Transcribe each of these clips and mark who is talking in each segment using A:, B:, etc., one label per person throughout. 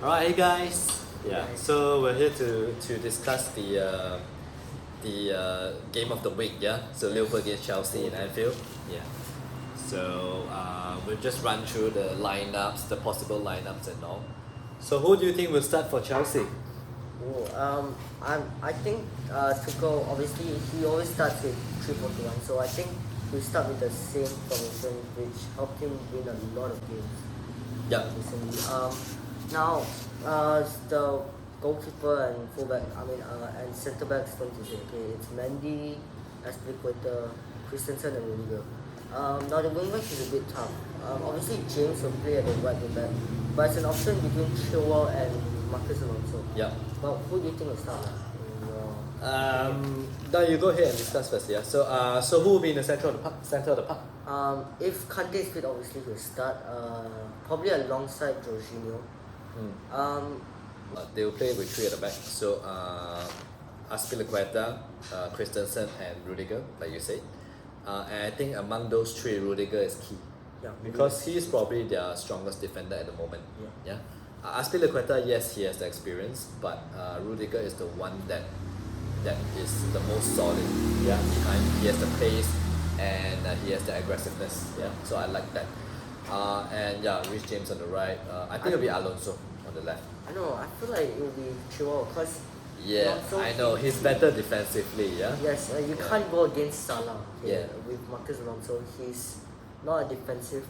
A: Alright, hey guys. Yeah, so we're here to discuss the game of the week. Yeah, so Liverpool against Chelsea in Anfield. Yeah, so we'll just run through the lineups, the possible lineups and all. So who do you think will start for Chelsea?
B: I think Tuchel, obviously he always starts with 3-4-1, so I think we start with the same formation which helped him win a lot of games
A: Yeah.
B: recently. Now the goalkeeper and fullback, and centre backs going to say, okay, it's Mendy, Aspilicueta, Christensen and Rudiger. Now the wing back is a bit tough. Obviously James will play at the right wing back, but it's an option between Chilwell and Marcus Alonso.
A: Yeah.
B: But who do you think will start?
A: Now you go ahead and discuss first. Yeah. So who will be in the center of the park?
B: If Kante is fit, obviously he'll start. Probably alongside Jorginho.
A: They will play with three at the back. So Aspilicueta, Christensen and Rudiger, like you said. And I think among those three, Rudiger is key.
B: Yeah.
A: Because he's probably their strongest defender at the moment.
B: Yeah.
A: Aspilicueta, yes, he has the experience, but Rudiger is the one that is the most solid. Yeah. Behind, he has the pace and he has the aggressiveness. Yeah. So I like that. And yeah, Rhys James on the right. I think it'll be Alonso on the left.
B: I know. I feel like it will be Chilwell because.
A: Yeah, I know he's better defensively. Yeah.
B: Yes, you can't go against Salah. Okay?
A: Yeah.
B: With Marcus Alonso, he's not a defensive.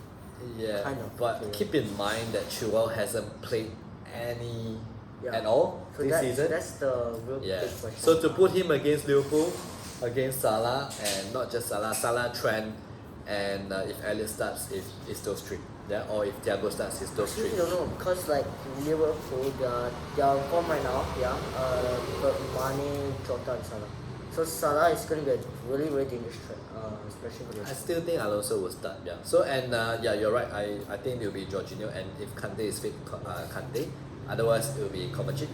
A: Yeah,
B: kind of
A: but
B: player.
A: keep in mind that Chilwell hasn't played any
B: Yeah.
A: at all
B: So
A: this season.
B: that's the real
A: Yeah.
B: big question.
A: So to put him against Liverpool, against Salah, and not just Salah, Trent, and if Elliot starts, it's those three. Yeah, or if Thiago starts, it's those
B: Actually,
A: three.
B: don't know because like Liverpool, they are form right now. Yeah, but Mane, Jota, and Salah. So Salah is going to be a really really dangerous threat, especially for
A: I
B: this.
A: still think Alonso will start. Yeah. So and yeah, you're right. I think it will be Jorginho, and if Kante is fit, Kante. Otherwise, it will be Kovacic.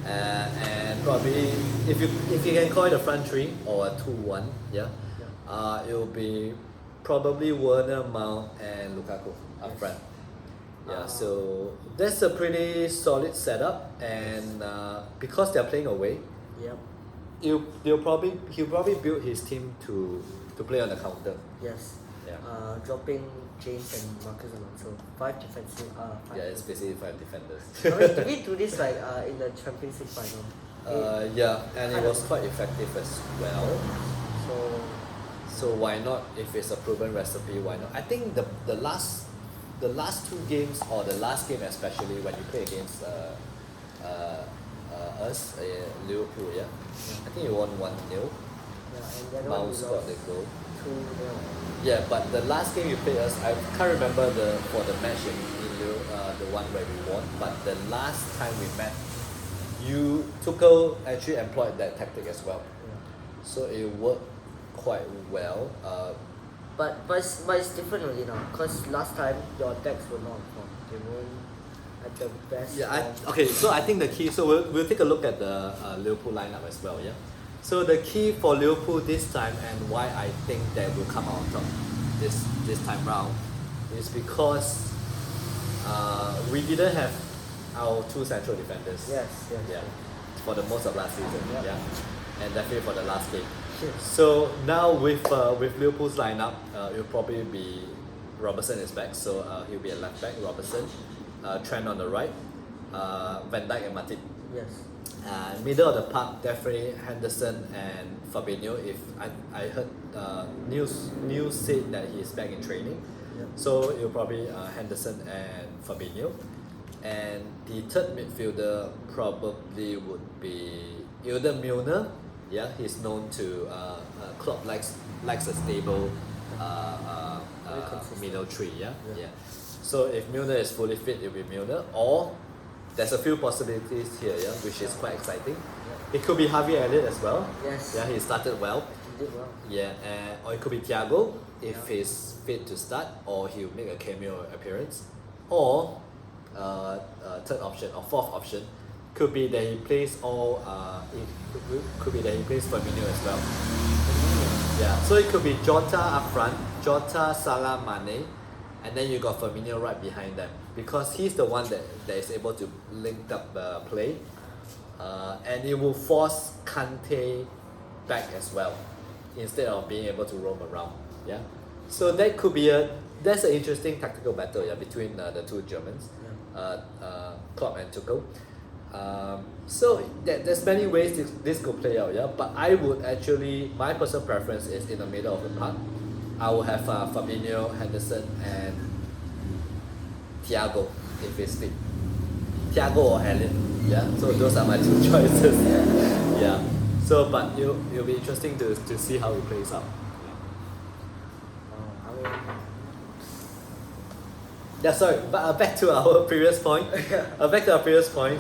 A: And probably if you can call it a front three or a 2-1, yeah. It will be probably Werner, Mount, and Lukaku up front. Yeah, so that's a pretty solid setup, and because they're playing away,
B: Yep.
A: he'll probably build his team to play on the counter.
B: Yes.
A: Yeah.
B: Dropping James and Marcus Alonso, 5 defensive.
A: Yeah, it's basically 5 defenders.
B: Did we do this like in the Champions League final?
A: Yeah, and it was quite effective as well.
B: So
A: So why not? If it's a proven recipe, why not? I think the last 2 games, or the last game especially, when you play against us, Liverpool, yeah, I think you won 1-0.
B: yeah, and the other one
A: Mount
B: we
A: scored
B: lost
A: the goal.
B: 2-0.
A: Yeah, but the last game you played us, I can't remember for the match in the one where we won. But the last time we met, Tuchel actually employed that tactic as well.
B: Yeah.
A: So it worked quite well.
B: But it's different already now because last time your attacks were not on form. They weren't at the best. form.
A: Okay. So I think the key. So we'll take a look at the Liverpool lineup as well. Yeah. So the key for Liverpool this time, and why I think they will come out on top this time round, is because we didn't have our 2 central defenders.
B: Yes.
A: Yeah. For the most of last season.
B: Yep.
A: Yeah. And definitely for the last game.
B: Sure.
A: So now with Liverpool's lineup, it'll probably be Robertson is back, so he'll be a left back. Robertson, Trent on the right, Van Dijk and Matip.
B: Yes.
A: Middle of the park, definitely Henderson and Fabinho. If I heard news said that he's back in training,
B: Yep.
A: so it'll probably Henderson and Fabinho. And the third midfielder probably would be either Milner. Yeah, he's known to Klopp likes a stable
B: Very consistent.
A: middle three. Yeah?
B: Yeah.
A: Yeah. So if Milner is fully fit, it'll be Milner. Or there's a few possibilities here, yeah, which is quite exciting.
B: Yeah.
A: It could be Harvey Elliott as well.
B: Yes.
A: Yeah, he started well.
B: He did well.
A: Yeah, or it could be Thiago if
B: Yeah.
A: he's fit to start, or he'll make a cameo appearance. Or third option or fourth option could be that he plays could be that he plays Firmino as well. Yeah, so it could be Jota up front, Jota, Salah, Mane, and then you got Firmino right behind them because he's the one that is able to link up the play, and it will force Kante back as well instead of being able to roam around. Yeah, so that could be that's an interesting tactical battle, yeah, between the two Germans, Klopp and Tuchel. So there's many ways this could play out, yeah. But I would actually, my personal preference is in the middle of the park. I will have Fabinho, Henderson, and Thiago if he's fit. Thiago or Elliot, yeah. So those are my two choices. Yeah. So, but it'll be interesting to see how it plays out.
B: I mean,
A: Yeah, sorry, but back to our previous point.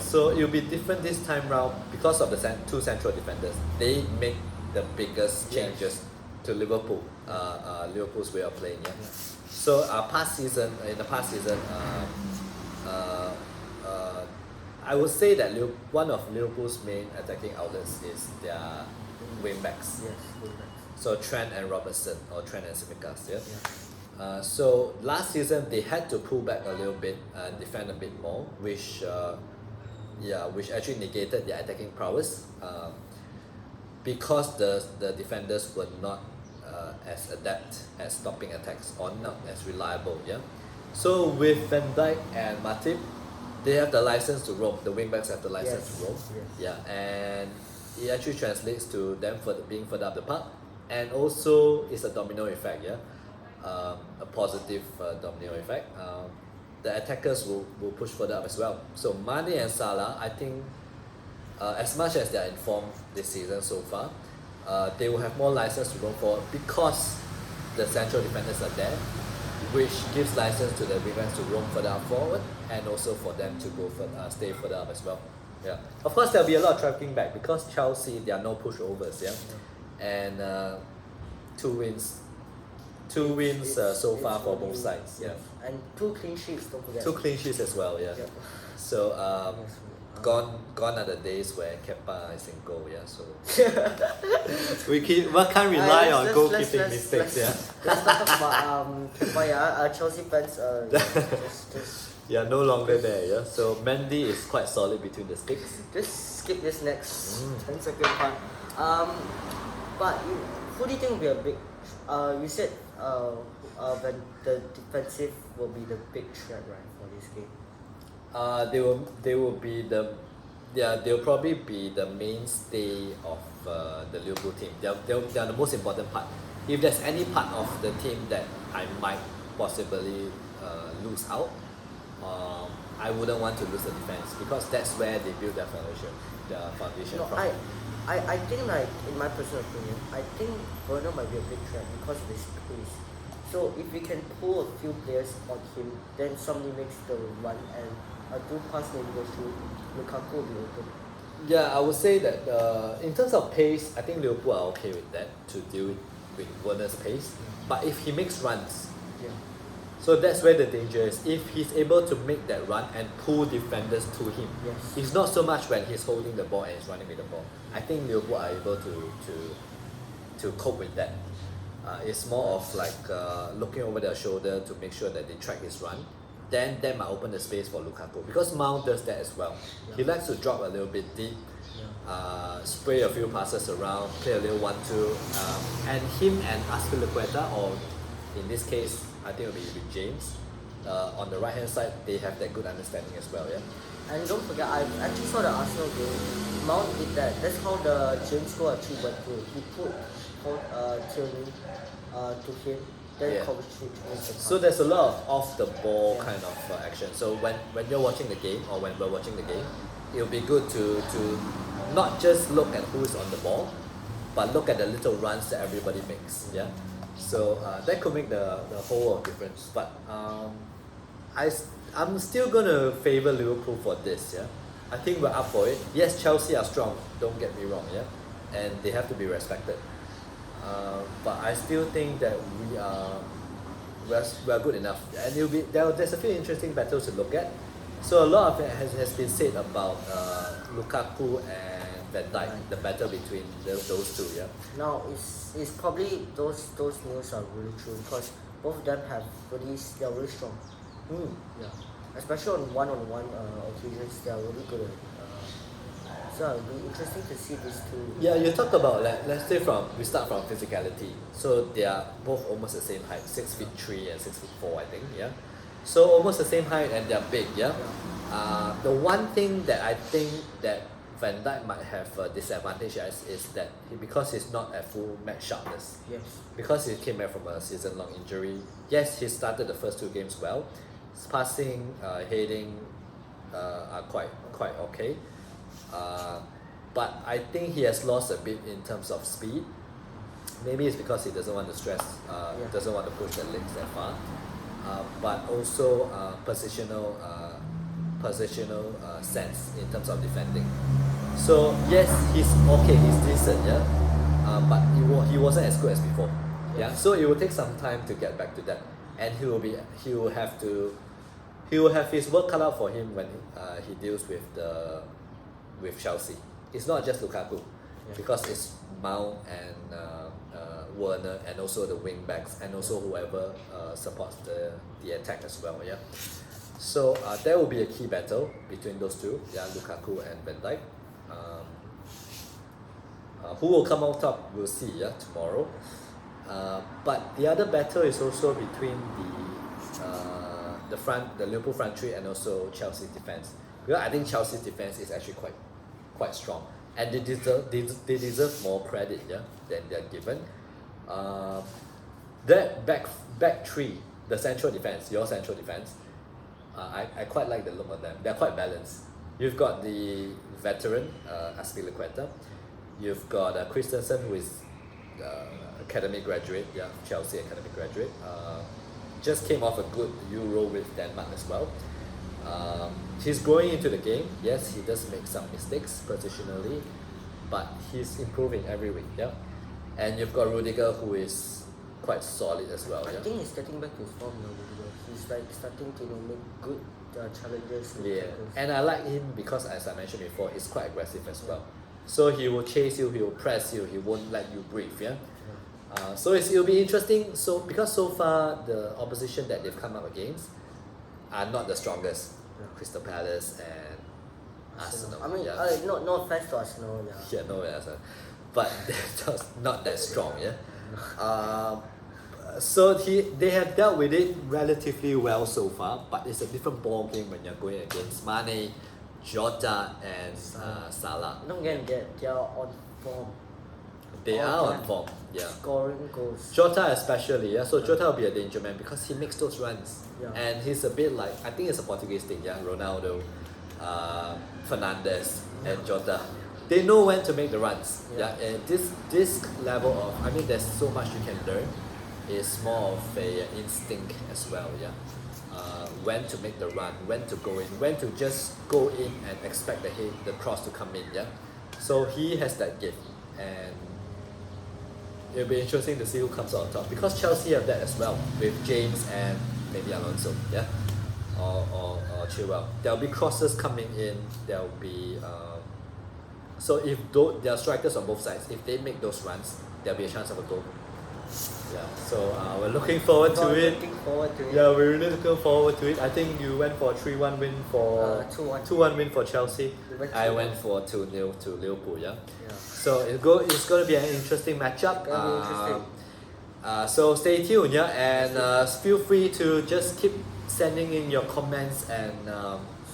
A: So it'll be different this time round because of the two central defenders. They make the biggest changes to Liverpool, Liverpool's way of playing. Yeah. So in the past season, I would say that one of Liverpool's main attacking outlets is their wing backs.
B: yes, wing backs.
A: So Trent and Robertson or Trent and Tsimikas. Yeah. So last season they had to pull back a little bit and defend a bit more, which actually negated their attacking prowess, because the defenders were not as adept at stopping attacks or not as reliable. Yeah. So with Van Dijk and Matip, they have the license to roam. The wingbacks have the license to roam.
B: Yes.
A: Yeah, and it actually translates to them being further up the park, and also it's a domino effect. Yeah. A positive domino effect. The attackers will push further up as well. So Mane and Salah, I think, as much as they are informed this season so far, they will have more license to go forward because the central defenders are there, which gives license to the wingers to roam further up forward and also for them to go stay further up as well. Yeah. Of course, there'll be a lot of tracking back because Chelsea, there are no pushovers. Yeah, and two wins so far for both sides. Yeah.
B: And 2 clean sheets, don't forget.
A: 2 clean sheets as well. Yeah.
B: Yep.
A: So gone are the days where Kepa is in goal. Yeah. So we can't rely on goalkeeping mistakes.
B: Let's not talk about Chelsea fans. Just
A: Yeah, no longer there. Yeah. So Mendy is quite solid between the sticks.
B: just skip this next 10-second part. But who do you think will be a big? You said when the defensive will be the big threat, right, for this game.
A: They will be they'll probably be the mainstay of the Liverpool team. They are the most important part. If there's any part of the team that I might possibly lose out, I wouldn't want to lose the defense because that's where they build their foundation
B: No,
A: from.
B: I think, like, in my personal opinion, I think Werner might be a big threat because of his pace. So if we can pull a few players on him, then somebody makes the run and a good pass maybe goes through, Lukaku will be open.
A: Yeah, I would say that in terms of pace, I think Liverpool are okay with that, to deal with Werner's pace. But if he makes runs, so that's where the danger is. If he's able to make that run and pull defenders to him, it's not so much when he's holding the ball and he's running with the ball. I think Liverpool are able to cope with that. It's more of like looking over their shoulder to make sure that they track his run. Then that might open the space for Lukaku because Mount does that as well. He likes to drop a little bit deep, spray a few passes around, play a little 1-2, and him and Azpilicueta, or in this case, I think it'll be with James, on the right hand side, they have that good understanding as well. Yeah.
B: And don't forget, I actually saw the Arsenal game. Mount did that. That's how the James goal actually went through. He put Tierney to him, then Kovacic missed the pass.
A: So there's a lot of off the ball kind of action. So when you're watching the game, or when we're watching the game, it'll be good to not just look at who's on the ball, but look at the little runs that everybody makes. Yeah. So that could make the whole world of difference. But I'm still gonna favor Liverpool for this. Yeah, I think we're up for it. Yes, Chelsea are strong. Don't get me wrong. Yeah, and they have to be respected. But I still think that we're good enough, and there's a few interesting battles to look at. So a lot of it has been said about Lukaku and Van Dijk, the battle between those two. Yeah.
B: Now it's probably those news are really true because both of them have they're really strong. Yeah, especially on one-on-one occasions, they are really good at it. So it'll be interesting to see these two.
A: Yeah, you talk about let's say we start from physicality. So they are both almost the same height, 6'3" and 6'4", I think. Yeah, so almost the same height and they're big. Yeah. The one thing that I think that Van Dijk might have a disadvantage is that because he's not at full match sharpness.
B: Yes.
A: Because he came back from a season-long injury. Yes, he started the first 2 games well. His passing, heading are quite okay. But I think he has lost a bit in terms of speed. Maybe it's because he doesn't want to stress, doesn't want to push the legs that far. But also positional sense in terms of defending. So yes, he's okay, he's decent, yeah. But he wasn't as good as before. Yeah. So it will take some time to get back to that, and he will have his work cut out for him when he deals with Chelsea. It's not just Lukaku, because it's Mount and Werner and also the wing backs and also whoever supports the attack as well. Yeah. So there will be a key battle between those two. Yeah, Lukaku and Van Dijk. Who will come out top? We'll see. Yeah, tomorrow. But the other battle is also between the Liverpool front three and also Chelsea's defense. Because I think Chelsea's defense is actually quite strong, and they deserve more credit, yeah, than they're given. That back three, the central defense, your central defense, I quite like the look of them. They're quite balanced. You've got the veteran Azpilicueta. You've got Christensen, who is academy graduate, yeah, Chelsea academy graduate. Just came off a good Euro with Denmark as well. He's growing into the game. Yes, he does make some mistakes positionally, but he's improving every week. Yeah, and you've got Rudiger, who is quite solid as well.
B: I
A: Yeah,
B: think he's getting back to his form now. Rudiger. He's like starting to make good challenges.
A: yeah, and I like him because, as I mentioned before, he's quite aggressive as well. So he will chase you, he will press you, he won't let you breathe. Yeah. So it'll be interesting. So because so far the opposition that they've come up against are not the strongest. Crystal Palace and Arsenal.
B: I mean,
A: yeah.
B: no offense to Arsenal. Yeah.
A: Yeah, no, Arsenal, but they're just not that strong. Yeah. So they have dealt with it relatively well so far, but it's a different ball game when you're going against Mane, Jota, and Salah.
B: Don't get they are on form.
A: They are on form. Yeah.
B: Scoring goals.
A: Jota especially, yeah. So Jota will be a danger man because he makes those runs, and he's a bit like, I think it's a Portuguese thing, yeah. Ronaldo, Fernandes, and Jota. They know when to make the runs. Yeah. And this level of, I mean, there's so much you can learn. It's more of a instinct as well, yeah. When to make the run, when to go in, when to just go in and expect the cross to come in, yeah. So he has that gift, and it'll be interesting to see who comes out on top, because Chelsea have that as well with James and maybe Alonso, yeah, or Chilwell. There'll be crosses coming in. There'll be so if there are strikers on both sides, if they make those runs, there'll be a chance of a goal. Yeah, so we're looking forward to it. Yeah, we're really looking forward to it. I think you went for a 3-1 win for 2-1 win for Chelsea. I went for 2-0 to Liverpool. Yeah. So it's going to be an interesting matchup. So stay tuned, yeah, and feel free to just keep sending in your comments and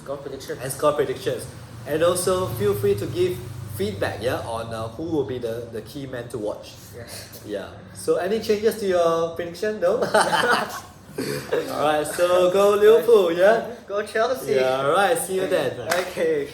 A: score predictions, and also feel free to give feedback, yeah, on who will be the key man to watch. Yeah. So any changes to your prediction? No. Alright, so go Liverpool, yeah.
B: Go Chelsea.
A: Yeah. Alright, see you then.
B: Okay.